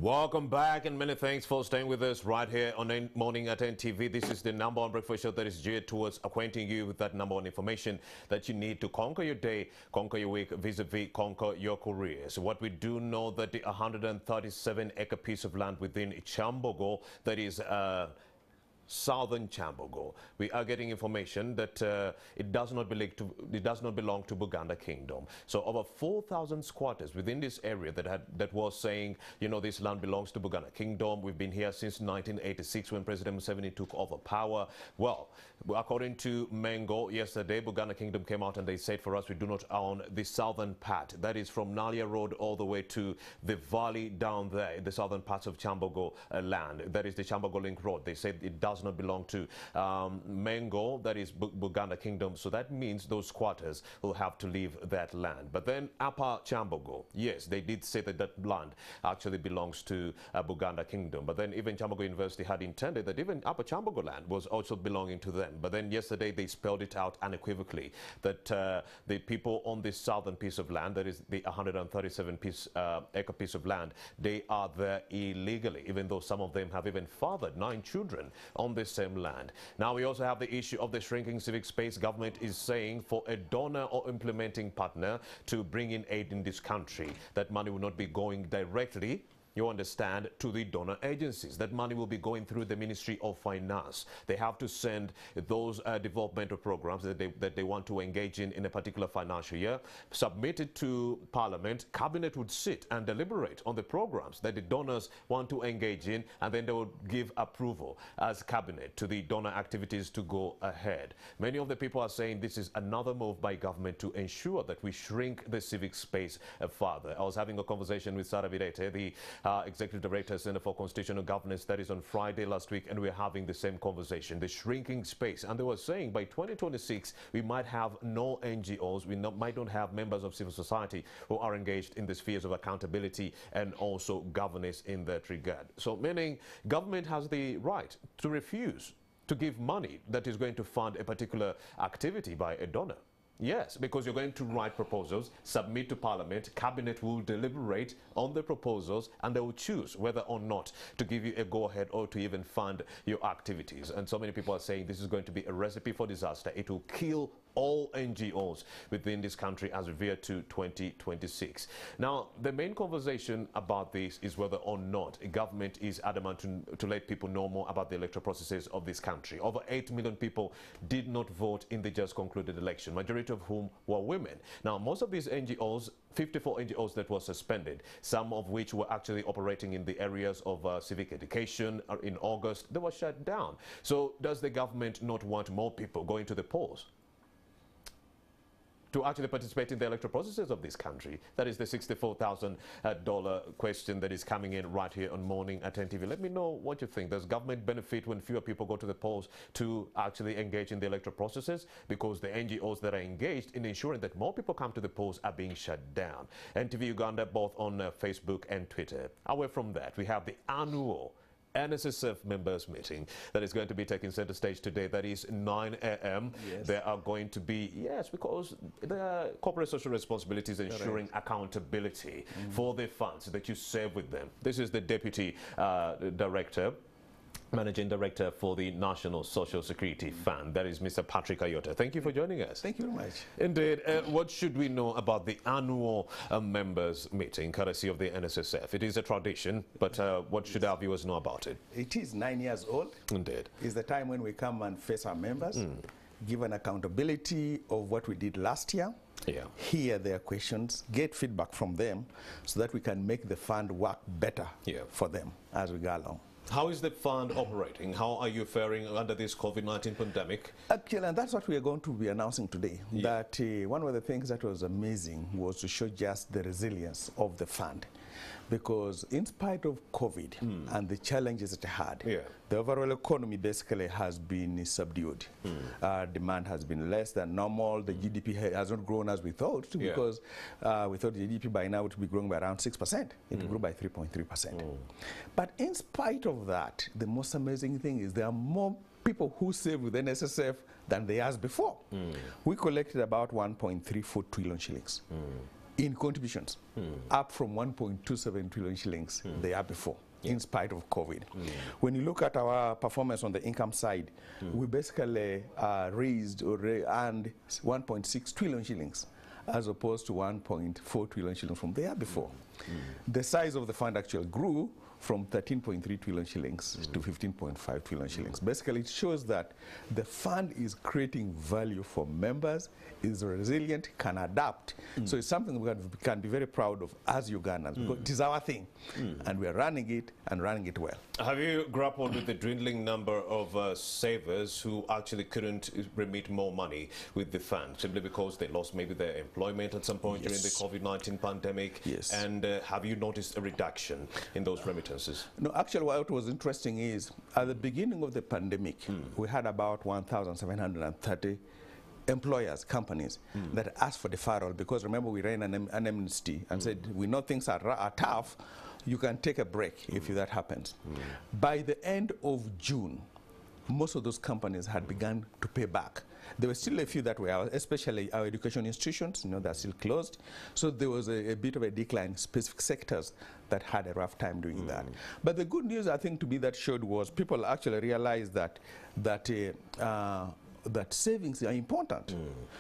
Welcome back, and many thanks for staying with us right here on Morning at NTV. This is the number one breakfast show that is geared towards acquainting you with that number one information that you need to conquer your day, conquer your week, vis-a-vis conquer your career. So what we do know that the 137-acre piece of land within Chambogo, that is southern Chambogo, we are getting information that it does not belong to Buganda Kingdom. So over 4,000 squatters within this area that was saying, you know, this land belongs to Buganda Kingdom. We've been here since 1986 when President Museveni took over power. Well, according to Mengo, yesterday Buganda Kingdom came out and they said, for us, we do not own the southern part. That is from Nalia Road all the way to the valley down there in the southern parts of Chambogo land. That is the Chambogo Link Road. They said it does not belong to Mengo, that is Buganda Kingdom. So that means those squatters will have to leave that land. But then Upper Chambogo, yes, they did say that that land actually belongs to Buganda Kingdom. But then even Chambogo University had intended that even Upper Chambogo land was also belonging to them. But then yesterday they spelled it out unequivocally that the people on this southern piece of land, that is the 137-acre piece of land, they are there illegally, even though some of them have even fathered 9 children on this same land. Now we also have the issue of the shrinking civic space. Government is saying for a donor or implementing partner to bring in aid in this country, that money will not be going directly, you understand, to the donor agencies. That money will be going through the Ministry of Finance. They have to send those developmental programs that they want to engage in a particular financial year, submit it to Parliament. Cabinet would sit and deliberate on the programs that the donors want to engage in, and then they will give approval as Cabinet to the donor activities to go ahead. Many of the people are saying this is another move by government to ensure that we shrink the civic space further. I was having a conversation with Sarah Videte, the Executive Director, Center for Constitutional Governance, that is on Friday last week, and we're having the same conversation, the shrinking space. And they were saying by 2026, we might have no NGOs, might not have members of civil society who are engaged in the spheres of accountability and also governance in that regard. So meaning government has the right to refuse to give money that is going to fund a particular activity by a donor. Yes, because you're going to write proposals, submit to Parliament, Cabinet will deliberate on the proposals, and they will choose whether or not to give you a go-ahead or to even fund your activities. And so many people are saying this is going to be a recipe for disaster. It will kill all NGOs within this country as we veer to 2026. Now, the main conversation about this is whether or not a government is adamant to let people know more about the electoral processes of this country. Over 8 million people did not vote in the just concluded election, majority of whom were women. Now, most of these NGOs, 54 NGOs that were suspended, some of which were actually operating in the areas of civic education in August, they were shut down. So does the government not want more people going to the polls to actually participate in the electoral processes of this country? That is the $64,000 question that is coming in right here on Morning at NTV. Let me know what you think. Does government benefit when fewer people go to the polls to actually engage in the electoral processes? Because the NGOs that are engaged in ensuring that more people come to the polls are being shut down. NTV Uganda, both on Facebook and Twitter. Away from that, we have the annual NSSF members meeting that is going to be taking center stage today. That is 9 a.m. Yes. There are going to be, yes, because the corporate social responsibility is ensuring accountability for the funds that you save with them. This is the Deputy Managing Director for the National Social Security Fund. That is Mr. Patrick Ayota. Thank you for joining us. Thank you very much. Indeed. What should we know about the annual members meeting, courtesy of the NSSF? It is a tradition, but what should our viewers know about it? It is 9 years old. Indeed. It's the time when we come and face our members, give an accountability of what we did last year, hear their questions, get feedback from them so that we can make the fund work better for them as we go along. How is the fund operating? How are you faring under this COVID-19 pandemic? Actually, and that's what we are going to be announcing today. That one of the things that was amazing was to show just the resilience of the fund. Because in spite of COVID and the challenges it had, the overall economy basically has been subdued. Demand has been less than normal. The GDP has not grown as we thought, because we thought the GDP by now would be growing by around 6%. It grew by 3.3%. But in spite of that, the most amazing thing is there are more people who save with NSSF than the years before. We collected about 1.34 trillion shillings. in contributions, up from 1.27 trillion shillings the year before. In spite of COVID. When you look at our performance on the income side, we basically raised or earned 1.6 trillion shillings as opposed to 1.4 trillion shillings from the year before. The size of the fund actually grew from 13.3 trillion shillings to 15.5 trillion shillings. Basically, it shows that the fund is creating value for members, is resilient, can adapt. So it's something we can be very proud of as Ugandans, because it is our thing, and we are running it and running it well. Have you grappled with the dwindling number of savers who actually couldn't remit more money with the fund simply because they lost maybe their employment at some point during the COVID-19 pandemic? Yes. And have you noticed a reduction in those remittances? No, actually what was interesting is at the beginning of the pandemic, we had about 1,730 employers, companies that asked for deferral, because remember we ran an amnesty and said we know things are tough, you can take a break if that happens. By the end of June, most of those companies had begun to pay back. There were still a few that were, especially our education institutions, they're still closed. So there was a bit of a decline in specific sectors that had a rough time doing that. But the good news, I think, to be that showed was people actually realized that savings are important.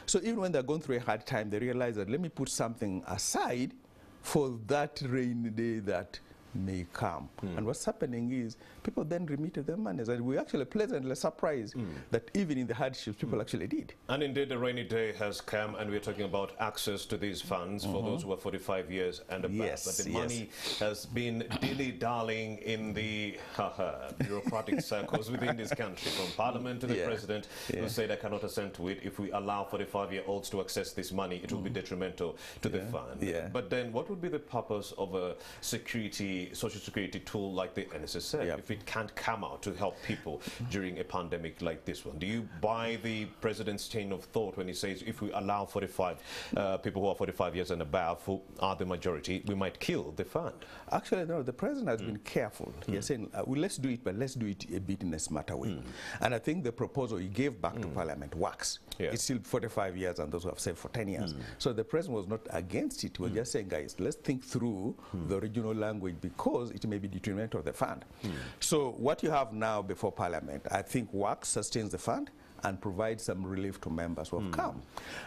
So even when they're going through a hard time, they realize that let me put something aside for that rainy day that may come. And what's happening is people then remitted their monies, and we're actually pleasantly surprised that even in the hardships, people actually did. And indeed, the rainy day has come, and we're talking about access to these funds for those who are 45 years and above. Yes, but the money has been dilly-dallying in the bureaucratic circles within this country, from Parliament to the President, who said, I cannot assent to it. If we allow 45-year-olds to access this money, it will be detrimental to the fund. But then what would be the purpose of a social security tool like the NSSF if it can't come out to help people during a pandemic like this one? Do you buy the President's chain of thought when he says if we allow 45 people who are 45 years and above, who are the majority, we might kill the fund? Actually, no, the President has been careful. He's saying, well, let's do it, but let's do it a bit in a smarter way. And I think the proposal he gave back to Parliament works. It's still 45 years and those who have served for 10 years. So the President was not against it. He was just saying, guys, let's think through the original language, because it may be detrimental of the fund. So what you have now before Parliament, I think works, sustains the fund, and provide some relief to members who have come.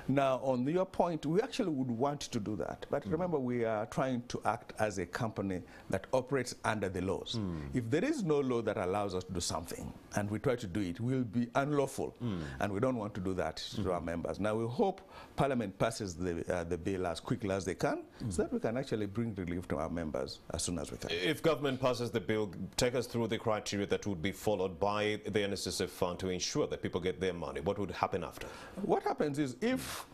Now, on your point, we actually would want to do that. But remember, we are trying to act as a company that operates under the laws. If there is no law that allows us to do something, and we try to do it, we'll be unlawful. And we don't want to do that to our members. Now, we hope Parliament passes the bill as quickly as they can, so that we can actually bring relief to our members as soon as we can. If government passes the bill, take us through the criteria that would be followed by the NSSF fund to ensure that people get their money. What would happen after? What happens is if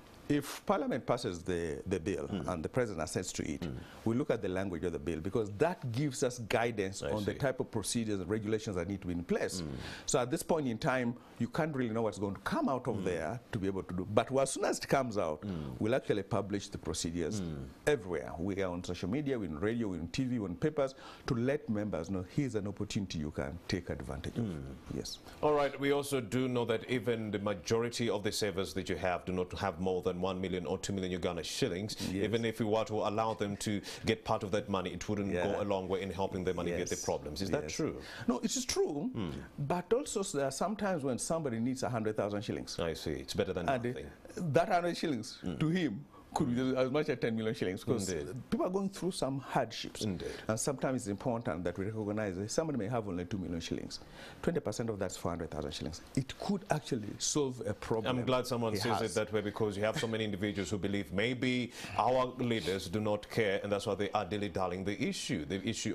Parliament passes the bill and the President assents to it, we look at the language of the bill, because that gives us guidance on the type of procedures and regulations that need to be in place. So at this point in time, you can't really know what's going to come out of there to be able to do. But as soon as it comes out, we'll actually publish the procedures everywhere. We are on social media, we're on radio, we're on TV, we're on papers, to let members know here's an opportunity you can take advantage of. Yes. All right. We also do know that even the majority of the savers that you have do not have more than 1 million or 2 million Uganda shillings. Even if we were to allow them to get part of that money, it wouldn't go a long way in helping them alleviate the problems. Is that true? No, it is true. But also there are sometimes when somebody needs 100,000 shillings. I see. It's better than nothing. That 100 shillings to him could be as much as 10 million shillings, because people are going through some hardships. And sometimes it's important that we recognize that somebody may have only 2 million shillings. 20% of that's 400,000 shillings. It could actually solve a problem. I'm glad someone says it that way, because you have so many individuals who believe maybe our leaders do not care, and that's why they are dilly-dallying the issue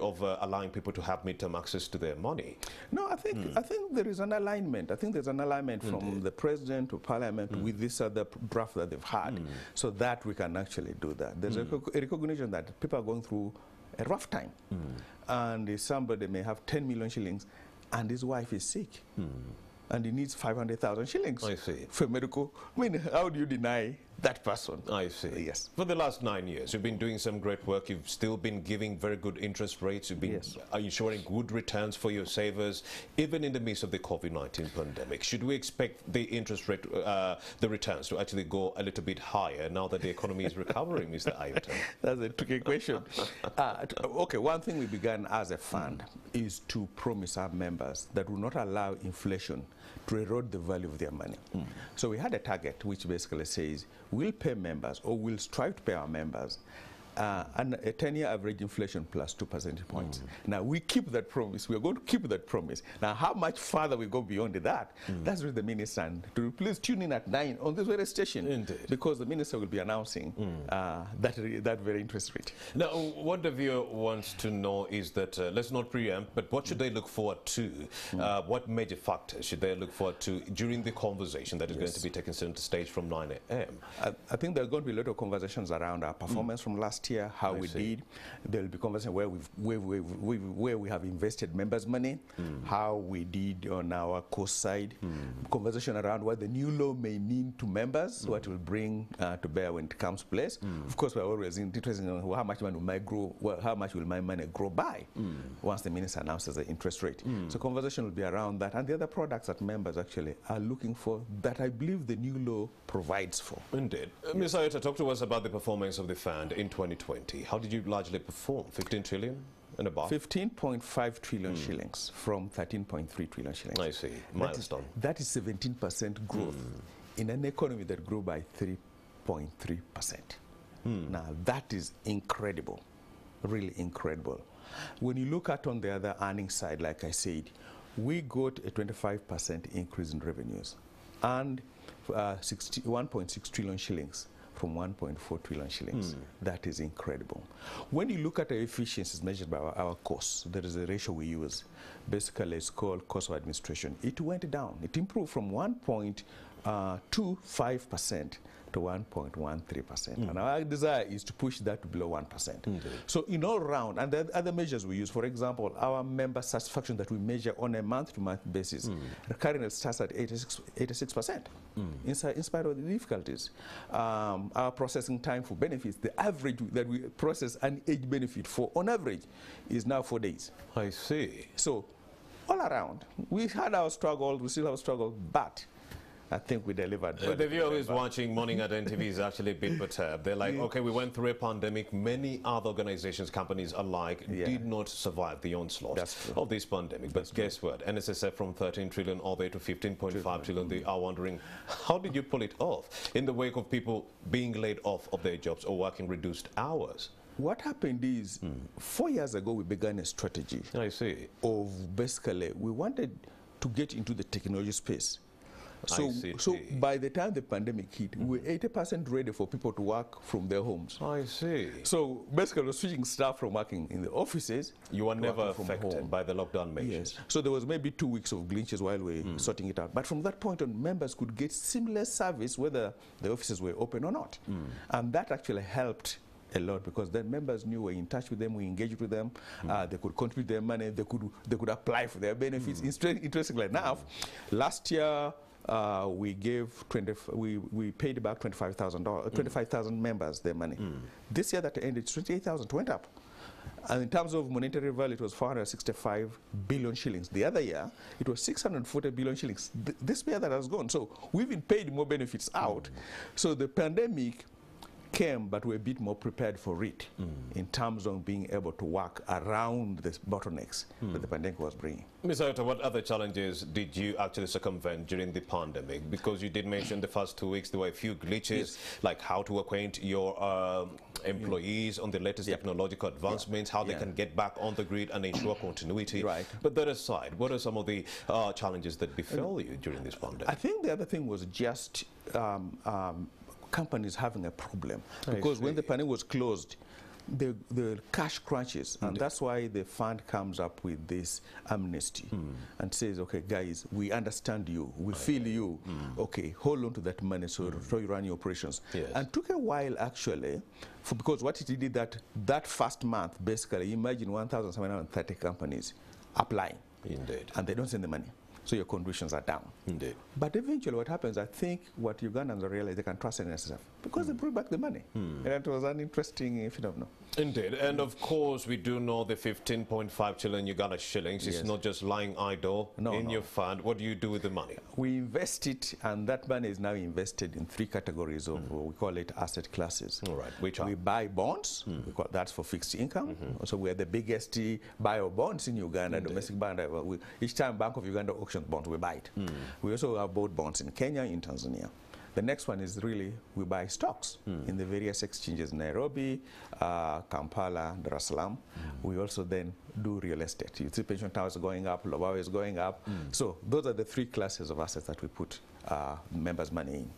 of allowing people to have midterm access to their money. No, I think there is an alignment. I think there's an alignment from the President to Parliament with this other draft that they've had, so that we can actually do that. There's a recognition that people are going through a rough time, and somebody may have 10 million shillings and his wife is sick, and he needs 500,000 shillings for medical. I mean, how do you deny that person. I see. Yes. For the last 9 years, you've been doing some great work. You've still been giving very good interest rates. You've been ensuring good returns for your savers, even in the midst of the COVID-19 pandemic. Should we expect the interest rate, the returns to actually go a little bit higher now that the economy is recovering, Mr. Ayotan? That's a tricky question. Okay, one thing we began as a fund is to promise our members that we will not allow inflation to erode the value of their money. So we had a target which basically says we'll pay members, or we'll strive to pay our members, and a 10-year average inflation plus 2 percentage points. Now, we keep that promise. We are going to keep that promise. Now, how much further we go beyond that, that's with the minister. And to please tune in at 9 on this very station. Indeed. Because the minister will be announcing that very interest rate. Now, what the viewer wants to know is that, let's not preempt, but what should they look forward to? What major factors should they look forward to during the conversation that is going to be taken center stage from 9 a.m.? I think there are going to be a lot of conversations around our performance from last year, how we did. There will be conversation where we have invested members' money, how we did on our cost side, conversation around what the new law may mean to members, what will bring to bear when it comes to place. Of course, we're always interested in how much money will my grow, how much will my money grow by once the minister announces the interest rate. So conversation will be around that, and the other products that members actually are looking for that I believe the new law provides for. Indeed. Ms. Ayota, talk to us about the performance of the fund in 2020. How did you largely perform? 15 trillion and above? 15.5 trillion shillings from 13.3 trillion shillings. I see. Milestone. That is 17% growth in an economy that grew by 3.3%. Now, that is incredible, really incredible. When you look at on the other earnings side, like I said, we got a 25% increase in revenues and 1.6 trillion shillings from 1.4 trillion shillings. That is incredible. When you look at the efficiencies measured by our costs, there is a ratio we use. Basically, it's called cost of administration. It went down. It improved from 1.25% to 1.13%. And our desire is to push that to below 1%. So in all round, and the other measures we use, for example, our member satisfaction that we measure on a month-to-month basis, currently starts at 86%. In spite of the difficulties. Our processing time for benefits, the average that we process an age benefit for, on average, is now 4 days. I see. So all around, we had our struggles, we still have a struggle, but I think we delivered. But the viewer who is watching Morning at NTV is actually a bit perturbed. They're like, okay, we went through a pandemic. Many other organizations, companies alike, did not survive the onslaught of this pandemic. But guess what? NSSF from 13 trillion all the way to 15.5 trillion. They are wondering, how did you pull it off in the wake of people being laid off of their jobs or working reduced hours? What happened is, 4 years ago, we began a strategy. I see. Of basically, we wanted to get into the technology space. So by the time the pandemic hit, we were 80% ready for people to work from their homes. I see. So basically, we're switching staff from working in the offices. You were never affected by the lockdown measures. Yes. So there was maybe 2 weeks of glitches while we were sorting it out. But from that point on, members could get similar service whether the offices were open or not. And that actually helped a lot, because then members knew we were in touch with them, we engaged with them, they could contribute their money, they could apply for their benefits. Interestingly enough, last year, we paid about $25,000, 25,000 members their money. This year that ended, 28,000 went up. And in terms of monetary value, it was 465 billion shillings. The other year, it was 640 billion shillings. This year that has gone. So we've been paid more benefits out. So the pandemic came, but we're a bit more prepared for it in terms of being able to work around the bottlenecks that the pandemic was bringing. Ms. Ayota, what other challenges did you actually circumvent during the pandemic? Because you did mention the first 2 weeks there were a few glitches, like how to acquaint your employees on the latest technological advancements, how they can get back on the grid and ensure continuity. But that aside, what are some of the challenges that befell you during this pandemic? I think the other thing was just companies having a problem, because when the pandemic was closed, the cash crunches, and that's why the fund comes up with this amnesty and says, okay, guys, we understand you, we feel you, okay, hold on to that money so you run your operations. And took a while actually, because what it did that first month, basically, imagine 1,730 companies applying. Indeed. And they don't send the money. so your contributions are down. Indeed. But eventually what happens, I think what Ugandans realize, they can trust NSSF because they bring back the money. And it was an interesting phenomenon. Indeed. And of course, we do know the 15.5 trillion Uganda shillings. It's not just lying idle in your fund. What do you do with the money? We invest it, and that money is now invested in 3 categories of, we call it asset classes. All right. Which are? We buy bonds. That's for fixed income. So we're the biggest buyer of bonds in Uganda, domestic bond. Each time Bank of Uganda auctions bonds, we buy it. We also have bought bonds in Kenya, in Tanzania. The next one is really we buy stocks in the various exchanges, Nairobi, Kampala, Dar es Salaam. We also then do real estate. You see pension towers going up, Lobawe is going up. So those are the 3 classes of assets that we put members' money in.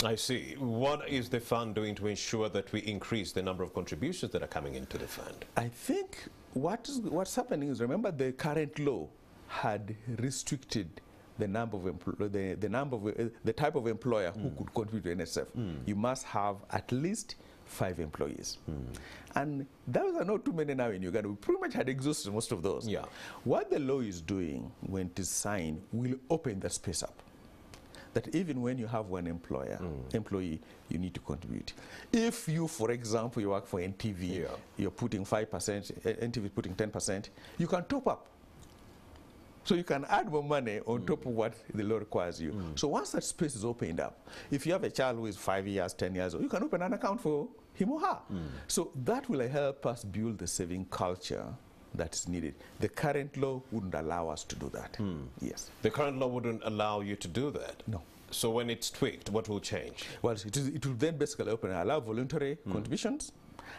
I see. What is the fund doing to ensure that we increase the number of contributions that are coming into the fund? I think what's happening is, remember, the current law had restricted the number of the type of employer who could contribute to NSSF. You must have at least 5 employees. And those are not too many now in Uganda. We pretty much had exhausted most of those. Yeah. What the law is doing when it is signed will open that space up. That even when you have one employee, you need to contribute. If you, for example, you work for NTV, you're putting 5%, NTV is putting 10%, you can top up. So you can add more money on top of what the law requires you. So once that space is opened up, if you have a child who is 5 years, 10 years old, you can open an account for him or her. So that will help us build the saving culture that's needed. The current law wouldn't allow us to do that. Yes. The current law wouldn't allow you to do that? No. So when it's tweaked, what will change? Well, it will then basically allow voluntary contributions,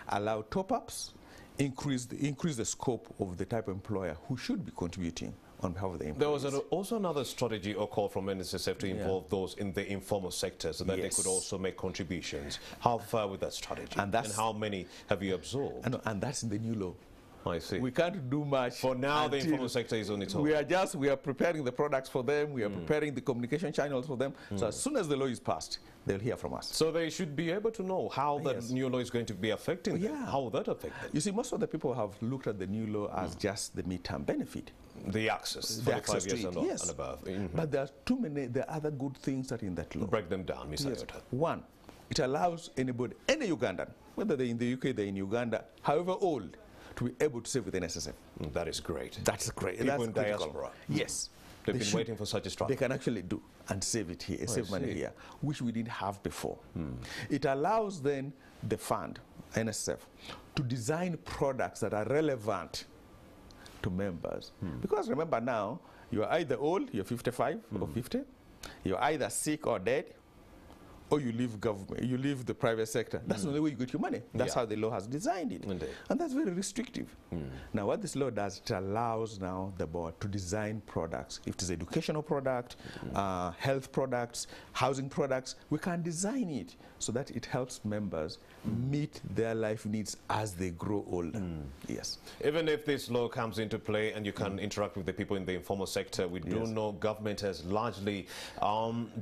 allow top-ups, increase the scope of the type of employer who should be contributing on behalf of the employees. There was also another strategy or call from NSSF to involve those in the informal sector so that they could also make contributions. How far with that strategy? And how many have you absorbed? And that's in the new law. I see. We can't do much. For now, the informal sector is on its own. We are preparing the products for them. We are preparing the communication channels for them. So as soon as the law is passed, they'll hear from us. So they should be able to know how that new law is going to be affecting them. How will that affect them? You see, most of the people have looked at the new law as just the midterm benefit. The access, the access 45 years to it, and above. But there are too many, there are other good things that are in that law. Break them down, Mr. Ayota. One, it allows anybody, any Ugandan, whether they're in the UK, they're in Uganda, however old, to be able to save with NSSF. That is great. That's great. People That's in diaspora. Yes. They've been waiting for such a structure. They can actually do and save it here, save money here, which we didn't have before. It allows then the fund, NSSF, to design products that are relevant to members. Because remember now, you're either old, you're 55 or 50, you're either sick or dead, or you leave government, you leave the private sector. That's the only way you get your money. That's how the law has designed it. Indeed. And that's very restrictive. Now what this law does, it allows now the board to design products. If it is educational product, health products, housing products, we can design it so that it helps members meet their life needs as they grow older. Yes. Even if this law comes into play and you can interact with the people in the informal sector, we do know government has largely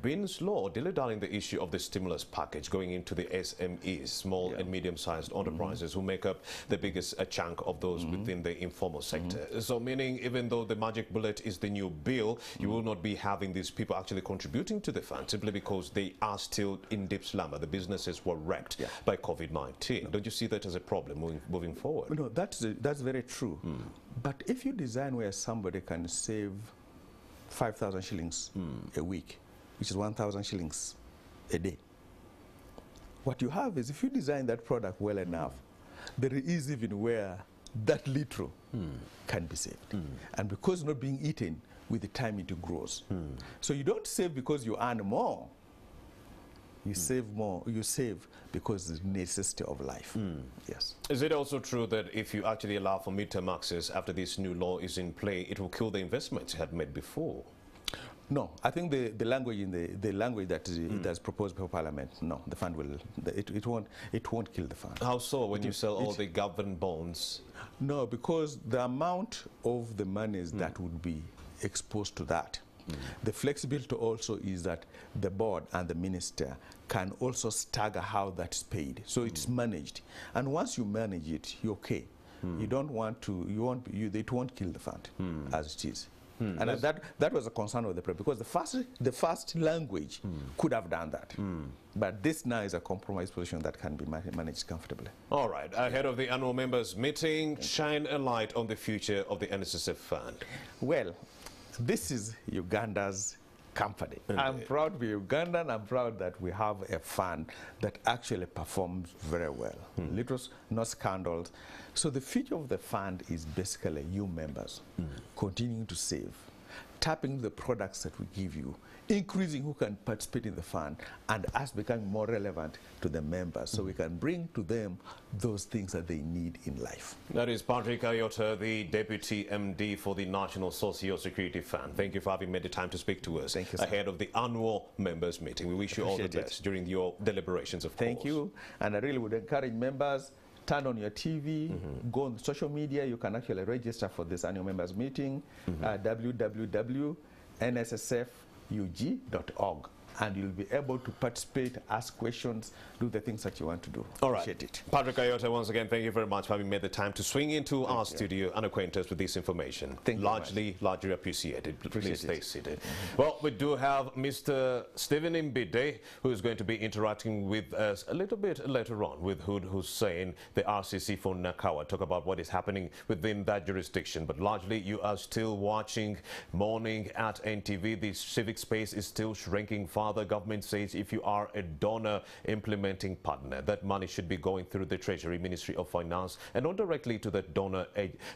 been slow dilly-dallying the issue of the stimulus package going into the SMEs, small and medium-sized enterprises, who make up the biggest chunk of those within the informal sector. So meaning, even though the magic bullet is the new bill, you will not be having these people actually contributing to the fund simply because they are still in deep slumber. The businesses were wrecked by COVID-19. Don't you see that as a problem moving forward? No, that's very true. But if you design where somebody can save 5,000 shillings a week, which is 1,000 shillings a day, what you have is, if you design that product well enough, there is even where that little can be saved. And because it's not being eaten, with the time it grows. So you don't save because you earn more. You save more. You save because of the necessity of life. Yes. Is it also true that if you actually allow for midterm access after this new law is in play, it will kill the investments you had made before? No, I think the language in the language that that's proposed by Parliament, no, the fund will it won't kill the fund. How so? When you sell all the government bonds? No, because the amount of the monies that would be exposed to that. The flexibility also is that the board and the minister can also stagger how that's paid, so it's managed. And once you manage it, you're okay. You don't want to. It won't kill the fund as it is. And that was a concern of the president, because the first language could have done that. But this now is a compromise position that can be managed comfortably. All right. Ahead of the annual members meeting, shine a light on the future of the NSSF fund. Well, this is Uganda's company. I'm proud to be Ugandan. I'm proud that we have a fund that actually performs very well. Little, no scandals. So the future of the fund is basically you members continuing to save, tapping the products that we give you, increasing who can participate in the fund, and us becoming more relevant to the members so we can bring to them those things that they need in life. That is Patrick Ayota, the Deputy MD for the National Socio-Security Fund. Thank you for having made the time to speak to us. Thank you, sir. Ahead of the annual members meeting. We wish you all the best during your deliberations, of course. Thank you. And I really would encourage members, turn on your TV, go on social media. You can actually register for this annual members meeting at www.nssfug.org. And you'll be able to participate, ask questions, do the things that you want to do. All right. Appreciate it. Patrick Ayota, once again, thank you very much for having made the time to swing into our studio and acquaint us with this information. Thank you largely appreciated. Please stay seated. Mm-hmm. Well, we do have Mr. Stephen Mbide, who is going to be interacting with us a little bit later on with Hood Hussein, the RCC for Nakawa, talk about what is happening within that jurisdiction. But largely, you are still watching Morning at NTV. The civic space is still shrinking. The government says if you are a donor implementing partner, that money should be going through the Treasury, Ministry of Finance, and not directly to that donor,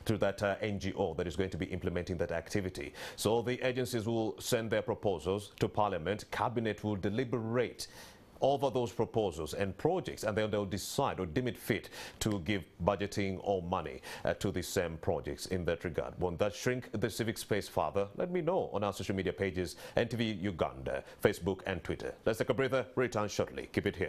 to that NGO that is going to be implementing that activity. So the agencies will send their proposals to Parliament. Cabinet will deliberate over those proposals and projects, and then they'll decide or deem it fit to give budgeting or money to the same projects in that regard. Won't that shrink the civic space further? Let me know on our social media pages, NTV Uganda, Facebook and Twitter. Let's take a breather, return shortly. Keep it here.